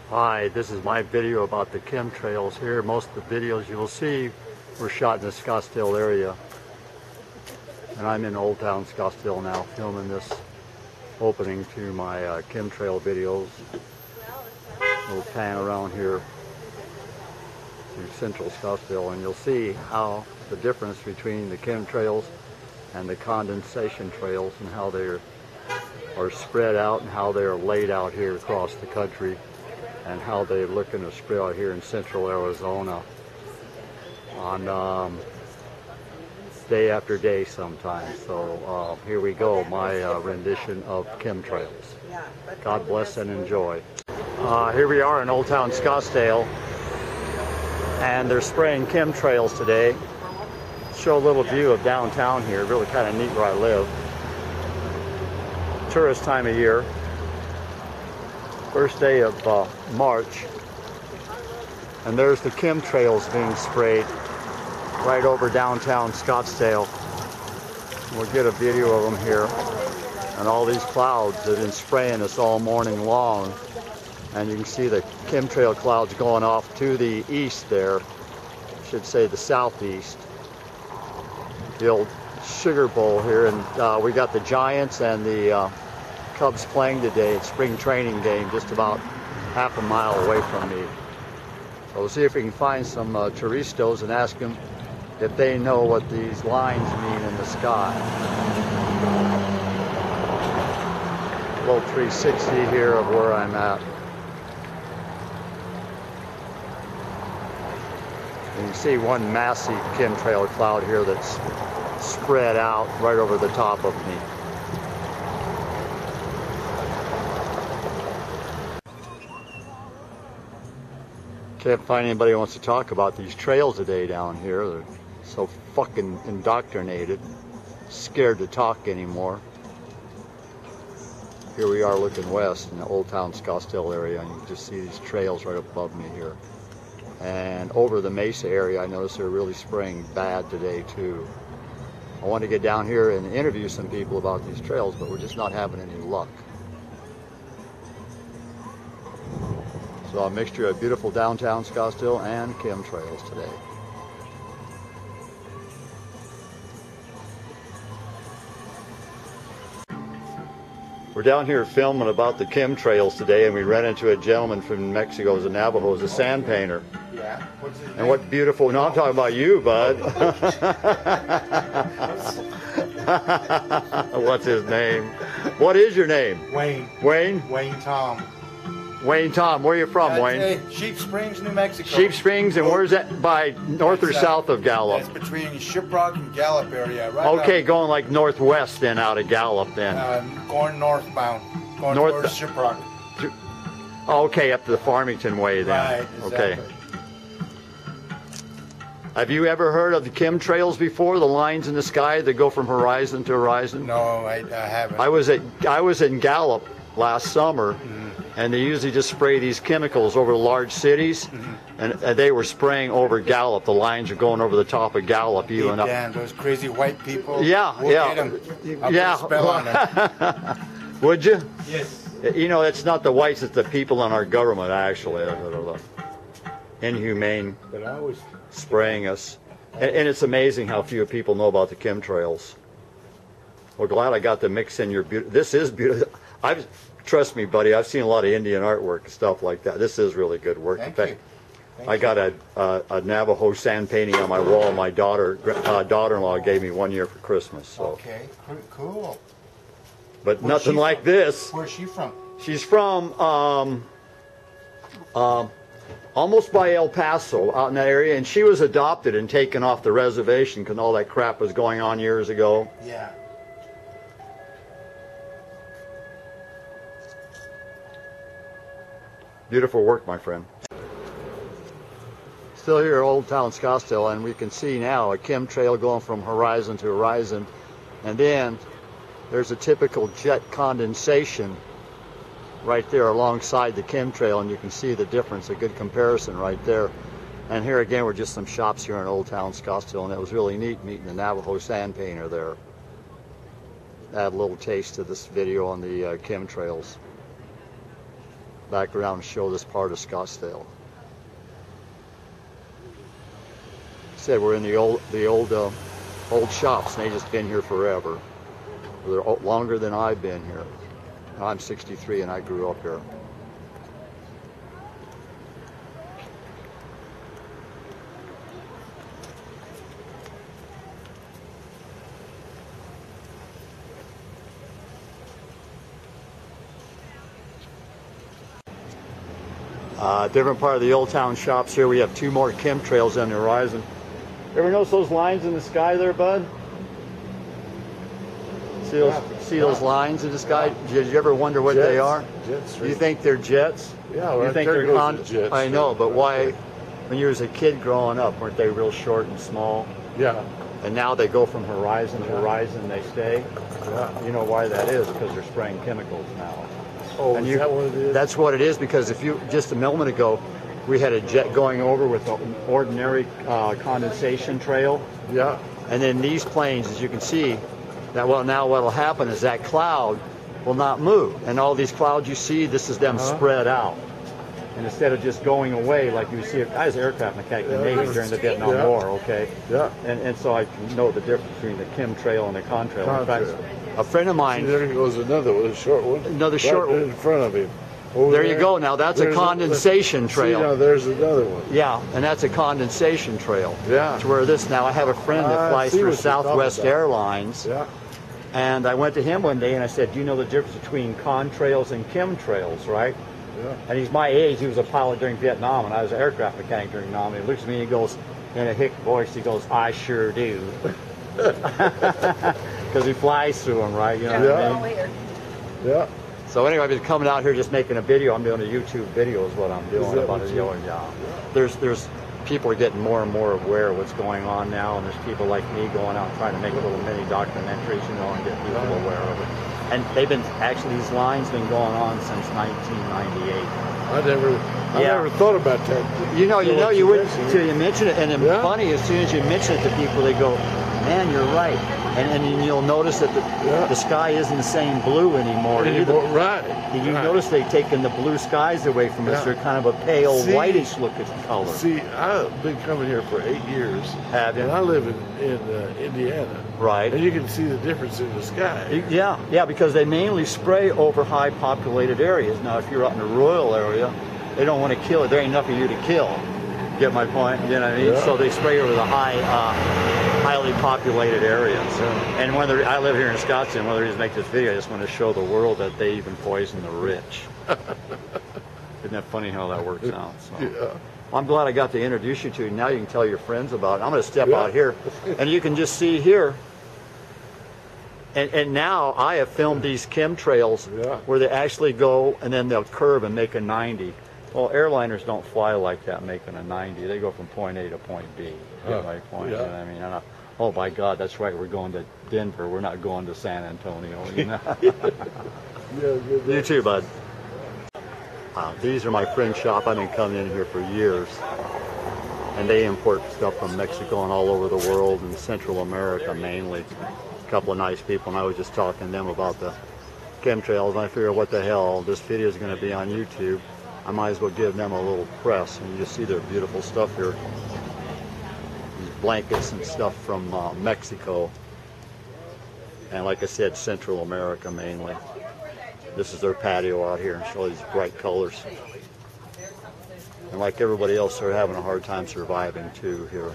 Hi, this is my video about the chemtrails here. Most of the videos you will see were shot in the Scottsdale area. And I'm in Old Town Scottsdale now, filming this opening to my chemtrail videos. We'll pan around here to central Scottsdale and you'll see how the difference between the chemtrails and the condensation trails and how they are spread out and how they are laid out here across the country, and how they're looking to spread out here in central Arizona on day after day sometimes. So here we go, my rendition of Chemtrails. God bless and enjoy. Here we are in Old Town Scottsdale, and they're spraying chemtrails today. Show a little view of downtown here, really kind of neat where I live. Tourist time of year. First day of March, and there's the chemtrails being sprayed right over downtown Scottsdale. We'll get a video of them here, and all these clouds that have been spraying us all morning long, and you can see the chemtrail clouds going off to the east there, I should say the southeast. The old Sugar Bowl here, and we got the Giants and the Cubs playing today. It's spring training game just about half a mile away from me. So we'll see if we can find some touristos and ask them if they know what these lines mean in the sky. A little 360 here of where I'm at. And you see one massive chemtrail cloud here that's spread out right over the top of me. Can't find anybody who wants to talk about these trails today down here. They're so fucking indoctrinated, scared to talk anymore. Here we are looking west in the Old Town Scottsdale area, and you can just see these trails right above me here. And over the Mesa area, I noticed they're really spraying bad today too. I want to get down here and interview some people about these trails, but we're just not having any luck. So a mixture of beautiful downtown Scottsdale and chemtrails today. We're down here filming about the chemtrails today, and we ran into a gentleman from Mexico, the Navajos, a sand painter. Yeah. What's his name? And what beautiful, no, I'm talking about you, bud. What's his name? What is your name? Wayne. Wayne? Wayne Tom. Wayne Tom, where are you from, Wayne? Sheep Springs, New Mexico. Sheep Springs, and where's that, by north or south of Gallup? That's between Shiprock and Gallup area. Right Okay, going like northwest then, out of Gallup then. Going northbound. Going towards Shiprock. Okay, up to the Farmington way then. Right, exactly. Okay. Have you ever heard of the chemtrails before? The lines in the sky that go from horizon to horizon? No, I haven't. I was in Gallup last summer, and they usually just spray these chemicals over large cities, and they were spraying over Gallup. The lines are going over the top of Gallup. Even up. Damn, those crazy white people. Yeah, we'll yeah, get 'em. I'll yeah. put a spell on them. Would you? Yes. You know, it's not the whites; it's the people in our government actually that are the inhumane, But I always spraying us. And it's amazing how few people know about the chemtrails. Well, glad I got to mix in your beauty. This is beautiful. Trust me, buddy, I've seen a lot of Indian artwork and stuff like that. This is really good work. Thank In fact, you. I got a Navajo sand painting on my wall. My daughter-in-law gave me one year for Christmas. So. Okay, cool. But nothing like this. Where's she from? She's from almost by El Paso, out in that area, and she was adopted and taken off the reservation because all that crap was going on years ago. Yeah. Beautiful work, my friend. Still here at Old Town Scottsdale, and we can see now a chemtrail going from horizon to horizon, and then there's a typical jet condensation right there alongside the chemtrail, and you can see the difference, a good comparison right there. And here again, we're just some shops here in Old Town Scottsdale, and it was really neat meeting the Navajo sand painter there. Add a little taste to this video on the chemtrails. back around and show this part of Scottsdale. Said we're in the old shops, and they just been here forever. They're longer than I've been here. I'm 63 and I grew up here. Different part of the Old Town shops here. We have 2 more Chem-Trails on the horizon. Ever notice those lines in the sky there, bud? See those lines in the sky? Did you ever wonder what they are? Jets. You think they're jets? Yeah, you right think there they're goes the jets. I know, but why? When you was a kid growing up, weren't they real short and small? Yeah. And now they go from horizon to horizon, and they stay. Yeah. You know why that is? Because they're spraying chemicals now. Oh, and is that what it is? That's what it is, because if you, just a moment ago, we had a jet going over with an ordinary condensation trail. Yeah. And then these planes, as you can see, now what will happen is that cloud will not move. And all these clouds you see, this is them spread out. And instead of just going away like you see, I was an aircraft mechanic in the Navy during the Vietnam War, okay? Yeah. And so I know the difference between the Chem-Trail and the contrail. In fact, a friend of mine... See, there goes another one, a short one. Another short one. In front of him. There you go. Now that's a condensation trail. See, now there's another one. Yeah, and that's a condensation trail. Yeah. To where this, now I have a friend that flies for Southwest Airlines. Yeah. And I went to him one day and I said, do you know the difference between contrails and chemtrails, right? Yeah. And he's my age. He was a pilot during Vietnam, and I was an aircraft mechanic during Vietnam. And he looks at me and he goes, in a hick voice, he goes, I sure do. Because he flies through them, right? You know what I mean? Yeah. So anyway, I've been coming out here just making a video. I'm doing a YouTube video is what I'm doing about it. Yeah. There's people are getting more and more aware of what's going on now, and there's people like me going out trying to make little mini documentaries, you know, and get people aware of it. And they've been, actually these lines been going on since 1998. I never thought about that. You wouldn't until you mention it. And it's funny, as soon as you mention it to people, they go, man, you're right. And you'll notice that the sky isn't the same blue anymore either. Right. You notice they've taken the blue skies away from us. They're kind of a pale, whitish looking color. See, I've been coming here for 8 years. Have you? And I live in Indiana. Right. And you can see the difference in the sky. Yeah, because they mainly spray over high populated areas. Now, if you're out in a rural area, they don't want to kill it. There ain't enough of you to kill. Get my point? You know what I mean? Yeah. So they spray over the highly populated areas. Yeah. And I live here in Scottsdale. One of the reasons I make this video, I just want to show the world that they even poison the rich. Isn't that funny how that works out? So. Yeah. I'm glad I got to introduce you to it. Now you can tell your friends about it. I'm going to step out here, and you can just see here. And now I have filmed these chemtrails where they actually go and then they'll curve and make a 90. Well, airliners don't fly like that, making a 90. They go from point A to point B. You get my point? You know what I mean? Oh, my God, that's right. We're going to Denver. We're not going to San Antonio. You know? You too, bud. These are my friend's shop. I've been coming in here for years. And they import stuff from Mexico and all over the world, and Central America mainly. A couple of nice people, and I was just talking to them about the chemtrails, and I figured, what the hell, this video is going to be on YouTube. I might as well give them a little press, and you just see their beautiful stuff here. These blankets and stuff from Mexico, and like I said, Central America mainly. This is their patio out here, and show these bright colors. And like everybody else, they're having a hard time surviving too here.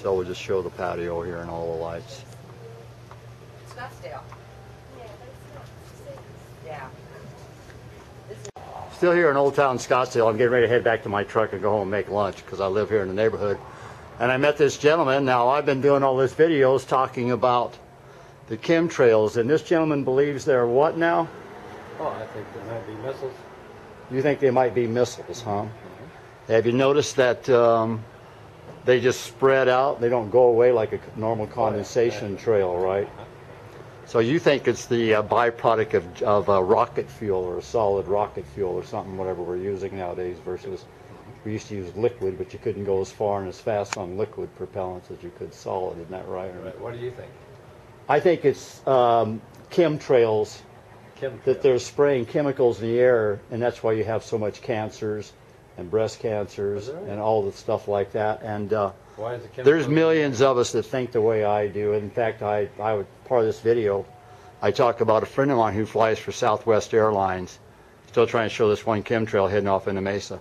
So we'll just show the patio here and all the lights. Scottsdale. Yeah. Still here in Old Town Scottsdale. I'm getting ready to head back to my truck and go home and make lunch because I live here in the neighborhood. And I met this gentleman. Now, I've been doing all these videos talking about the chemtrails, and this gentleman believes they're what now? Oh, I think there might be missiles. You think they might be missiles, huh? Have you noticed that they just spread out? They don't go away like a normal condensation trail, right? So you think it's the byproduct of rocket fuel or a solid rocket fuel or something, whatever we're using nowadays, versus we used to use liquid, but you couldn't go as far and as fast on liquid propellants as you could solid. Isn't that right? Right. What do you think? I think it's chemtrails that they're spraying chemicals in the air, and that's why you have so much cancers and breast cancers and all the stuff like that. And Why is the there's millions of us that think the way I do. In fact, I would, part of this video, I talk about a friend of mine who flies for Southwest Airlines, still trying to show this one chemtrail heading off into Mesa.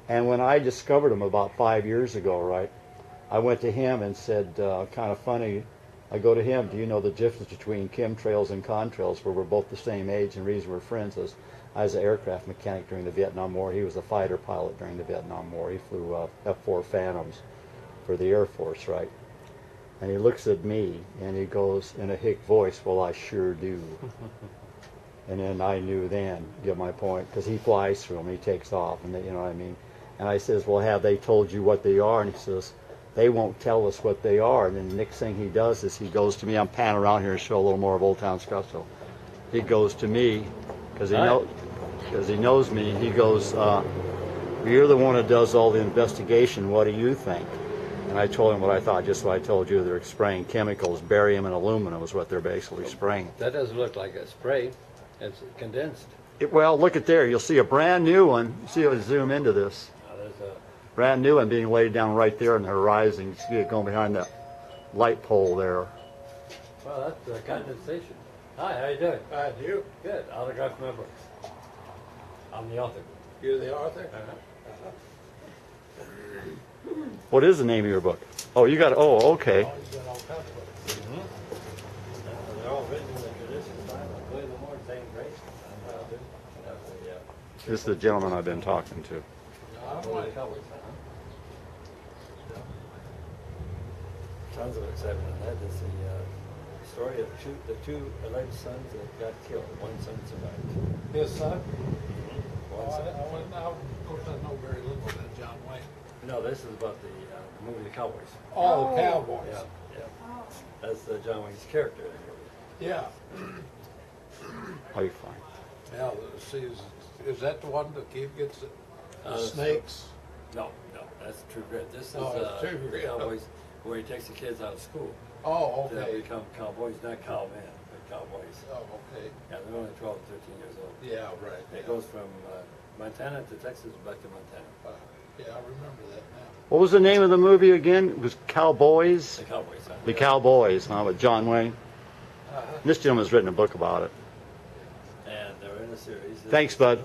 And when I discovered him about 5 years ago, right, I went to him and said, kind of funny, I go to him, do you know the difference between chemtrails and contrails, where we're both the same age, and the reason we're friends is I was an aircraft mechanic during the Vietnam War. He was a fighter pilot during the Vietnam War. He flew F-4 Phantoms for the Air Force, right? And he looks at me and he goes in a hick voice, well, I sure do. And then I knew then, get my point, because he flies through them, he takes off, and they, you know what I mean? And I says, well, have they told you what they are? And he says, they won't tell us what they are. And then the next thing he does is he goes to me, I'm panning around here to show a little more of Old Town Scottsdale. He goes to me, because he knows me, he goes, you're the one that does all the investigation, what do you think? And I told him what I thought, just what I told you. They're spraying chemicals, barium and aluminum is what they're basically spraying. That doesn't look like a spray. It's condensed. Well, look at there. You'll see a brand new one. See if I zoom into this. There's a Brand new one being laid down right there in the horizon. You see it going behind that light pole there. Well, that's the condensation. Hi, how you doing? Hi, you? Good. Autograph my book. I'm the author. You're the author? What is the name of your book? Oh, you got. Oh, okay. Oh, he's got all kinds of books. They're all written in the traditional style. I believe the more same grace. This is the gentleman I've been talking to. I'm like, Tons of excitement on that. It's the story of the two alleged sons that got killed. One son survived. his son? One son. Of course, I know very little about John Wayne. No, this is about the movie The Cowboys. Oh, the Cowboys. Yeah, yeah. That's John Wayne's character in the movie. Yeah. How you find? Now, see, is that the one that Keith gets the snakes? No, that's True Grit. This is Oh, it's True Grit. Cowboys, where he takes the kids out of school Oh, to okay. become cowboys, not cowmen, but cowboys. Oh, okay. Yeah, they're only 12 and 13 years old. Yeah, right. It goes from Montana to Texas, back to Montana. Yeah, I remember that now. What was the name of the movie again? It was Cowboys. The Cowboys. Huh? The Cowboys, huh? With John Wayne. This gentleman's written a book about it. And they're in a series. Thanks, bud.